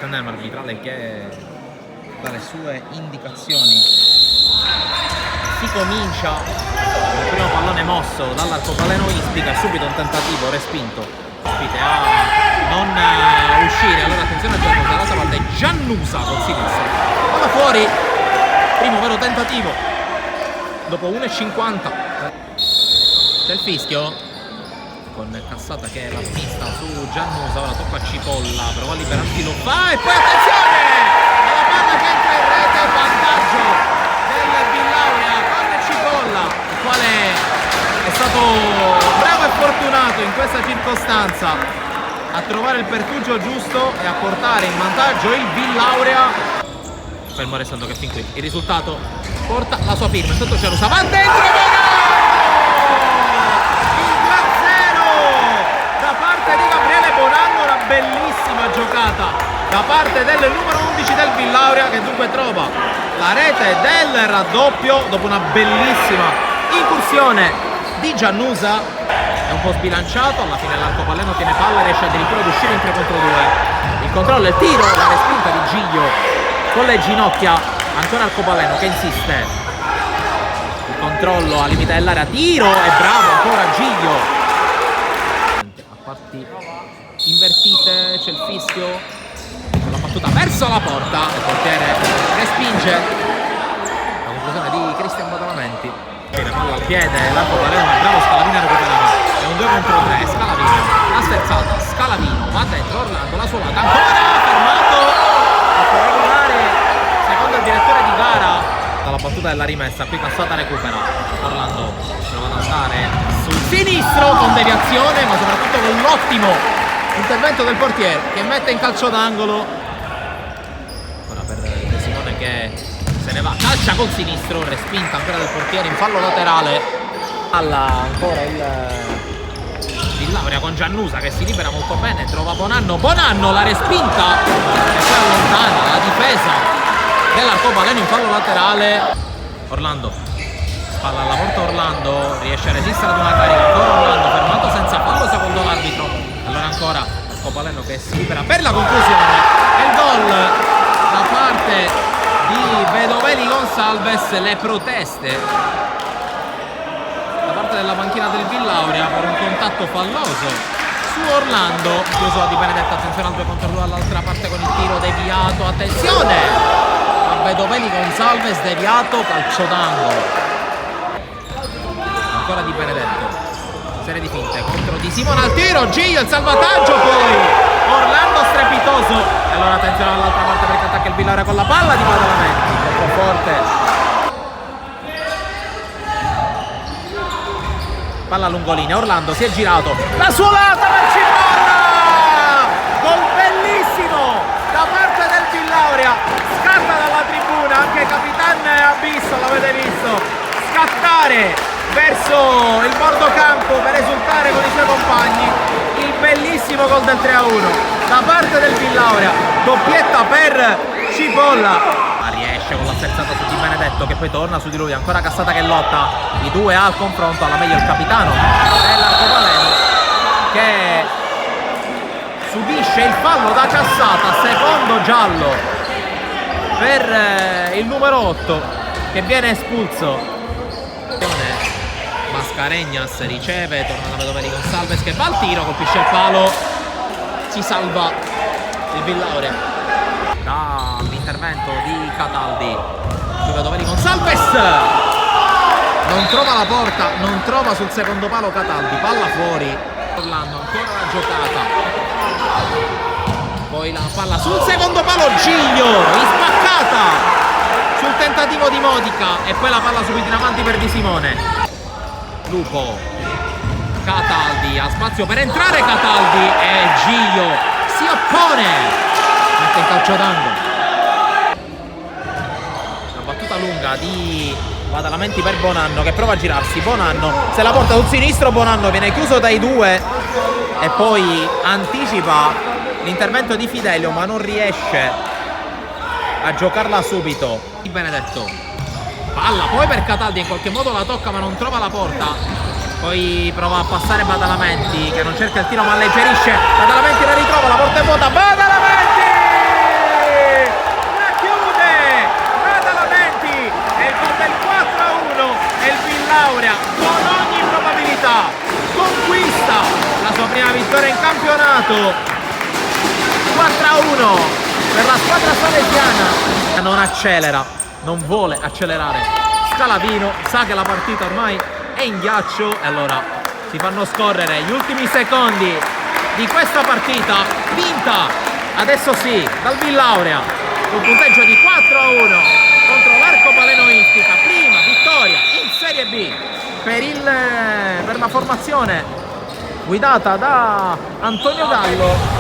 attendendo l'arbitrale che dà le sue indicazioni. Si comincia, il primo pallone mosso dall'arcobaleno Ispica, subito un tentativo respinto, Ospite a non uscire, allora attenzione a Giannusa, dall'altra parte Giannusa col sinistro, palla fuori, primo vero tentativo, dopo 1,50, c'è il fischio, con Cassata che la pista su Giannusa, ora tocca a Cipolla, prova a liberarsi, lo fa e poi attenzione! La palla che entra in rete, vantaggio del Villauria con Cipolla, il quale è stato bravo e fortunato in questa circostanza a trovare il pertugio giusto e a portare in vantaggio il Villauria. Fermo restando che fin qui il risultato porta la sua firma, intanto Giannusa va dentro, di Gabriele Bonanno, una bellissima giocata da parte del numero 11 del Villauria, che dunque trova la rete del raddoppio dopo una bellissima incursione di Giannusa. È un po' sbilanciato, alla fine l'arcobaleno tiene palla e riesce addirittura ad uscire in 3 contro 2. Il controllo, il tiro, la respinta di Giglio con le ginocchia, ancora arcobaleno che insiste, il controllo al limite dell'area, tiro e bravo ancora Giglio. Parti invertite, c'è il fischio, la battuta verso la porta, il portiere respinge, la conclusione di Cristian Badalamenti, la palla al piede, l'arcobaleno, bravo Scalavino a recuperare, è un 2 contro 3, Scalavino, la sterzata, Scalavino, va dentro Orlando, la suolata, ancora fermato, regolare, secondo il direttore di gara, dalla battuta della rimessa, qui Cassata recupera, Orlando prova ad andare sul sinistro con deviazione, ma soprattutto con l'ottimo intervento del portiere che mette in calcio d'angolo. Ora per De Simone che se ne va, calcia col sinistro, respinta ancora del portiere in fallo laterale. Alla ancora il Villauria con Giannusa che si libera molto bene, trova Bonanno, la respinta e poi allontana la difesa dell'arcobaleno in fallo laterale. Orlando, palla alla porta, Orlando riesce a resistere ad una carica, ancora Orlando fermato senza fallo secondo l'arbitro, allora ancora arcobaleno che si libera per la conclusione e il gol da parte di Vedovelli Gonsalves. Le proteste da parte della panchina del Villauria per un contatto falloso su Orlando, chiuso Di Benedetto, attenzione al 2 contro 2 dall'altra parte con il tiro deviato, attenzione a Vedovelli Gonsalves, deviato, calcio d'angolo. Ancora Di Benedetto, serie di finte contro Di Simone al tiro, Giglio il salvataggio, poi Orlando strepitoso e allora attenzione all'altra parte perché attacca il Villauria con la palla di Badalamenti, troppo forte, palla lungolinea, Orlando si è girato, la suolata per Cipolla, gol bellissimo da parte del Villauria, scatta dalla tribuna, anche Capitan Abisso l'avete visto scattare verso il bordo campo per esultare con i suoi compagni. Il bellissimo gol del 3-1 da parte del Villauria, doppietta per Cipolla, ma riesce con la sterzata su Di Benedetto che poi torna su di lui, ancora Cassata che lotta, i due al confronto, alla meglio il capitano dell'arcobaleno che subisce il fallo da Cassata, secondo giallo per il numero 8 che viene espulso. Mascaregnas riceve, torna da Vedovelli Gonsalves che va al tiro, colpisce il palo, si salva il Villauria dall'intervento di Cataldi su Vedovelli Gonsalves, non trova la porta, non trova sul secondo palo Cataldi, palla fuori, Orlando ancora la giocata, poi la palla sul secondo palo, Giglio rispaccata sul tentativo di Modica e poi la palla subito in avanti per Di Simone. Lupo, Cataldi, ha spazio per entrare Cataldi e Giglio si oppone, mette in calcio d'angolo. La battuta lunga di Badalamenti per Bonanno che prova a girarsi, Bonanno se la porta sul sinistro, Bonanno viene chiuso dai due e poi anticipa l'intervento di Fidelio ma non riesce a giocarla subito. Di Benedetto, palla poi per Cataldi, in qualche modo la tocca ma non trova la porta, poi prova a passare Badalamenti che non cerca il tiro ma alleggerisce, Badalamenti la ritrova, la porta è vuota, Badalamenti Villauria con ogni probabilità conquista la sua prima vittoria in campionato. 4-1 per la squadra salesiana. Non accelera, non vuole accelerare Scalavino, sa che la partita ormai è in ghiaccio e allora si fanno scorrere gli ultimi secondi di questa partita vinta, adesso sì, dal Villauria con punteggio di 4-1 contro l'Arco Paleno Ispica. Prima vittoria in Serie B per la formazione guidata da Antonio Gallo.